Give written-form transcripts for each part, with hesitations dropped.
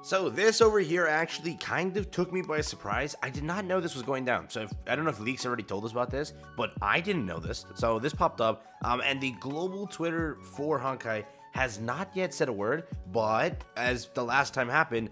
So this over here actually kind of took me by surprise. I did not know this was going down. So I don't know if leaks already told us about this, but I didn't know this. So this popped up, and the global Twitter for Honkai has not yet said a word, but as the last time happened,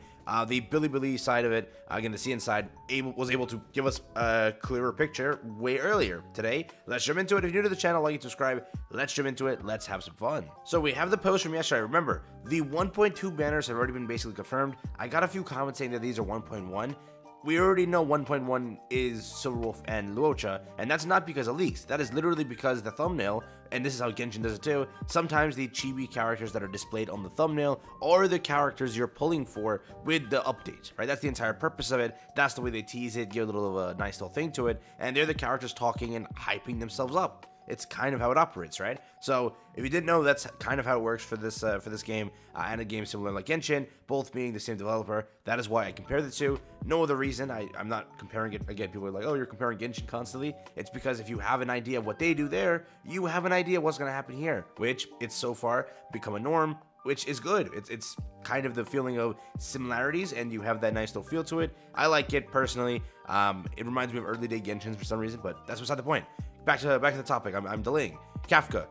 the Bilibili side of it, again the CN side, was able to give us a clearer picture way earlier. Today, let's jump into it. If you're new to the channel, like and subscribe. Let's jump into it. Let's have some fun. So we have the post from yesterday. Remember, the 1.2 banners have already been basically confirmed. I got a few comments saying that these are 1.1. We already know 1.1 is Silverwolf and Luocha, and that's not because of leaks. That is literally because the thumbnail, and this is how Genshin does it too, sometimes the chibi characters that are displayed on the thumbnail are the characters you're pulling for with the update, right? That's the entire purpose of it. That's the way they tease it, give a little of a nice little thing to it, and they're the characters talking and hyping themselves up. It's kind of how it operates, right? So if you didn't know, that's kind of how it works for this game and a game similar like Genshin, both being the same developer. That is why I compare the two. No other reason. I'm not comparing it. Again, people are like, oh, you're comparing Genshin constantly. It's because if you have an idea of what they do there, you have an idea what's going to happen here, which it's so far become a norm, which is good. It's kind of the feeling of similarities, and you have that nice little feel to it. I like it personally. It reminds me of early day Genshins for some reason, but that's beside the point. Back to the topic. I'm delaying. Kafka,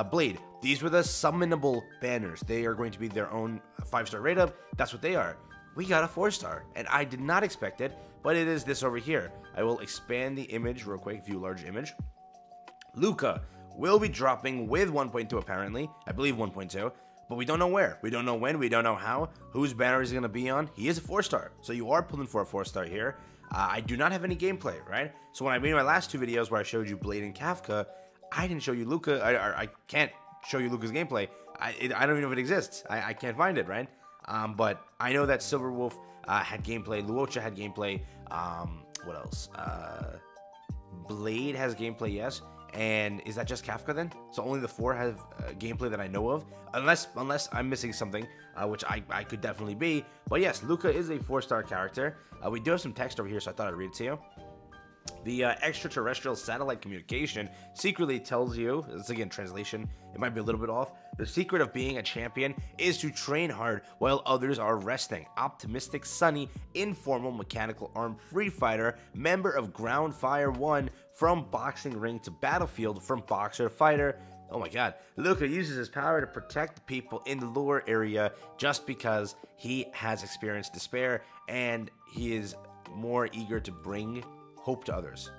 Blade. These were the summonable banners. They are going to be their own 5-star rate up. That's what they are. We got a 4-star, and I did not expect it, but it is this over here. I will expand the image real quick. View large image. Luca will be dropping with 1.2 apparently. I believe 1.2. But we don't know where. We don't know when. We don't know how. Whose banner is going to be on. He is a 4-star. So you are pulling for a 4-star here. I do not have any gameplay, right? So when I made my last two videos where I showed you Blade and Kafka, I didn't show you Luca. I can't show you Luca's gameplay. I don't even know if it exists. I can't find it, right? But I know that Silverwolf had gameplay. Luocha had gameplay. What else? Blade has gameplay, yes. And is that just Kafka then? So only the 4 have gameplay that I know of, unless I'm missing something, which I could definitely be. But yes, Luca is a 4-star character. We do have some text over here, so I thought I'd read it to you. The extraterrestrial satellite communication secretly tells you, this again translation, it might be a little bit off, the secret of being a champion is to train hard while others are resting. Optimistic, sunny, informal, mechanical armed free fighter, member of Ground Fire 1, from boxing ring to battlefield, from boxer to fighter. Oh my god. Luca uses his power to protect the people in the lower area just because he has experienced despair and he is more eager to bring hope to others.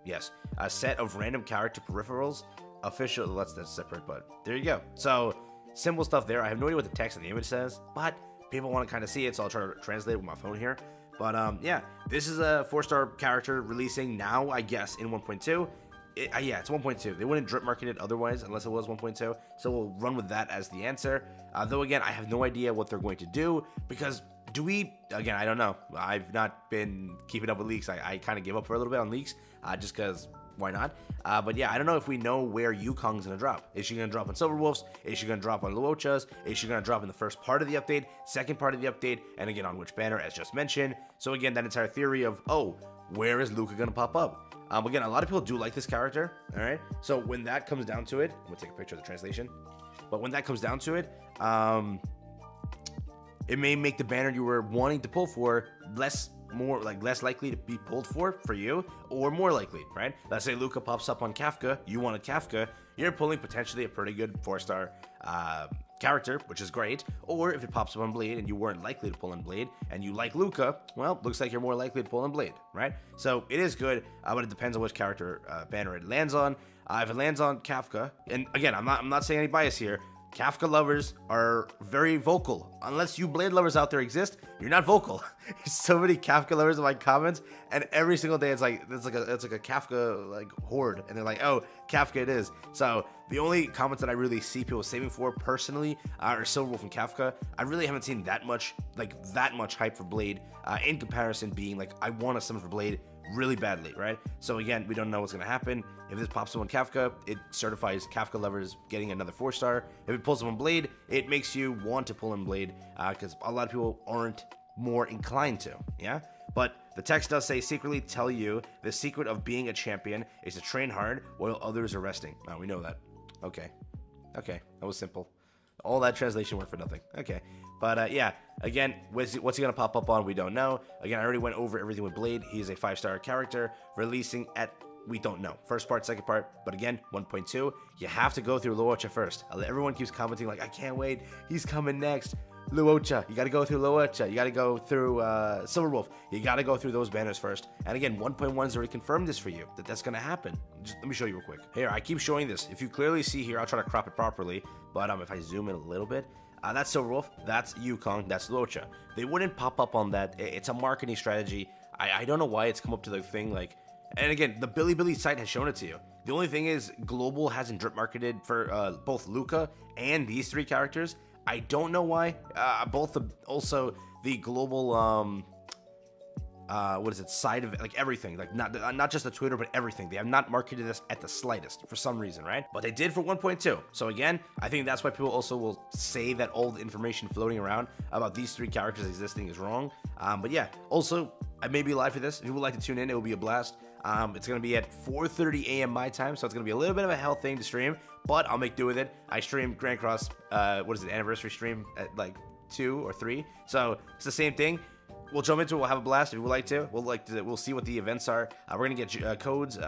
Yes, a set of random character peripherals. Official, that's separate, but there you go. So, simple stuff there. I have no idea what the text on the image says, but people want to kind of see it, so I'll try to translate it with my phone here. But yeah, this is a 4-star character releasing now, I guess, in 1.2. Yeah, it's 1.2. They wouldn't drip market it otherwise unless it was 1.2. So we'll run with that as the answer. Though again, I have no idea what they're going to do because again, I don't know. I've not been keeping up with leaks. I kind of gave up for a little bit on leaks just because why not? But yeah, I don't know if we know where Yukong's going to drop. Is she going to drop on Silverwolves? Is she going to drop on Luochas? Is she going to drop in the first part of the update, second part of the update, and again on which banner as just mentioned? So again, that entire theory of, oh, where is Luca going to pop up? Again, a lot of people do like this character, all right? So when that comes down to it, I'm going to take a picture of the translation. But when that comes down to it, it may make the banner you were wanting to pull for less likely to be pulled for you, or more likely, right? Let's say Luca pops up on Kafka, you wanted Kafka, you're pulling potentially a pretty good 4-star character, which is great. Or if it pops up on Blade and you weren't likely to pull in Blade and you like Luca, well, looks like you're more likely to pull in Blade, right? So it is good, but it depends on which character banner it lands on. If it lands on Kafka, and again, I'm not saying any bias here, Kafka lovers are very vocal. Unless you Blade lovers out there exist, you're not vocal. There's so many Kafka lovers in my comments, and every single day it's like a Kafka like horde, and they're like, oh, Kafka it is. So the only comments that I really see people saving for personally are Silverwolf and Kafka. I really haven't seen that much hype for Blade in comparison, being like, I want to summon for Blade really badly, right? So again, we don't know what's going to happen. If this pops up on Kafka, it certifies Kafka lovers getting another 4-star. If it pulls them on Blade, it makes you want to pull in Blade because a lot of people aren't more inclined to, yeah? But the text does say, secretly tell you the secret of being a champion is to train hard while others are resting. Now we know that. Okay, that was simple. All that translation work for nothing. Okay, But yeah, again, what's he gonna pop up on? We don't know. Again, I already went over everything with Blade. He is a 5-star character, releasing at, we don't know, first part, second part, but again, 1.2. You have to go through Luocha first. Everyone keeps commenting like, I can't wait, he's coming next. Luocha, you gotta go through Luocha, you gotta go through Silverwolf, you gotta go through those banners first. And again, 1.1 has already confirmed this for you, that's gonna happen. Just let me show you real quick. Here, I keep showing this. If you clearly see here, I'll try to crop it properly, but if I zoom in a little bit, that's Silverwolf, that's Yukong, that's Luocha. They wouldn't pop up on that. It's a marketing strategy. I don't know why it's come up to the thing, like, and again, the Bilibili site has shown it to you. The only thing is, Global hasn't drip marketed for both Luca and these 3 characters. I don't know why. Also the Global what is it, side of it, like everything, like not just the Twitter, but everything. They have not marketed this at the slightest for some reason, right? But they did for 1.2. So again, I think that's why people also will say that all the information floating around about these 3 characters existing is wrong. But yeah, also, I may be live for this. If you would like to tune in, it will be a blast. It's going to be at 4:30 a.m. my time, so it's going to be a little bit of a hell thing to stream, but I'll make do with it. I streamed Grand Cross, anniversary stream at like 2 or 3, so it's the same thing. We'll jump into it. We'll have a blast if you would like to. We'll see what the events are. We're going to get codes,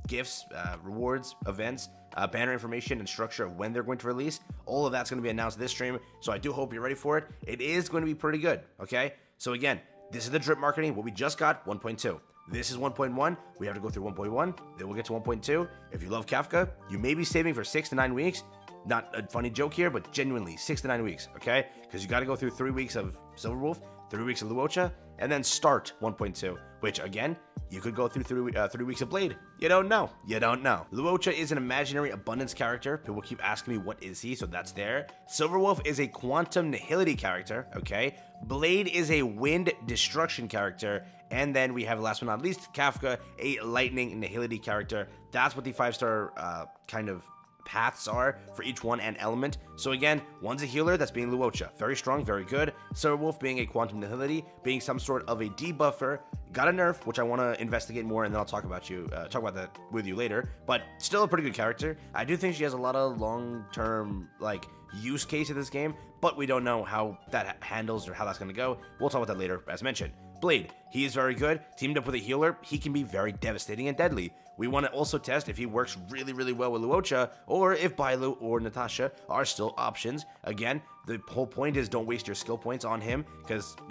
gifts, rewards, events, banner information, and structure of when they're going to release. All of that's going to be announced this stream, so I do hope you're ready for it. It is going to be pretty good, okay? So again, this is the drip marketing. What we just got, 1.2. This is 1.1. We have to go through 1.1. Then we'll get to 1.2. If you love Kafka, you may be saving for 6 to 9 weeks. Not a funny joke here, but genuinely 6 to 9 weeks, okay? Because you got to go through 3 weeks of Silverwolf, 3 weeks of Luocha, and then start 1.2, which again, you could go through 3 weeks of Blade. You don't know. You don't know. Luocha is an imaginary abundance character. People keep asking me, what is he? So that's there. Silverwolf is a quantum nihility character, okay? Blade is a wind destruction character. And then we have, last but not least, Kafka, a lightning nihility character. That's what the 5-star kind of paths are for each one and element. So again, one's a healer, that's being Luocha. Very strong, very good. Silverwolf being a quantum nihility, being some sort of a debuffer. Got a nerf, which I want to investigate more, and then I'll talk about that with you later. But still a pretty good character. I do think she has a lot of long-term, like, use case in this game, but we don't know how that handles or how that's going to go. We'll talk about that later, as mentioned. Blade, he is very good. Teamed up with a healer, he can be very devastating and deadly. We want to also test if he works really, really well with Luocha, or if Bailu or Natasha are still options. Again, the whole point is don't waste your skill points on him,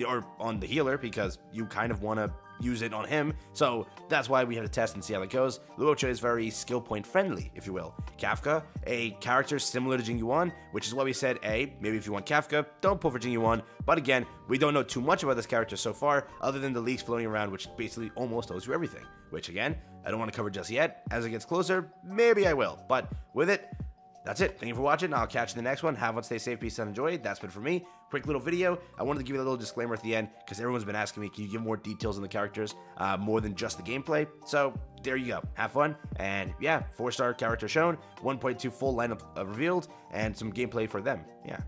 or on the healer, because you kind of want to use it on him. So that's why we have to test and see how it goes. Luocha is very skill point friendly, if you will. Kafka, a character similar to Jingyuan, which is why we said, maybe if you want Kafka, don't pull for Jingyuan. But again, we don't know too much about this character so far, other than the leaks floating around, which basically almost tells you everything. Which again, I don't want to cover just yet. As it gets closer, maybe I will. But with it, that's it. Thank you for watching. I'll catch you in the next one. Have fun, stay safe, peace, and enjoy. That's been for me. Quick little video. I wanted to give you a little disclaimer at the end because everyone's been asking me, can you give more details on the characters, more than just the gameplay? So there you go. Have fun. And yeah, 4-star character shown, 1.2 full lineup revealed, and some gameplay for them. Yeah.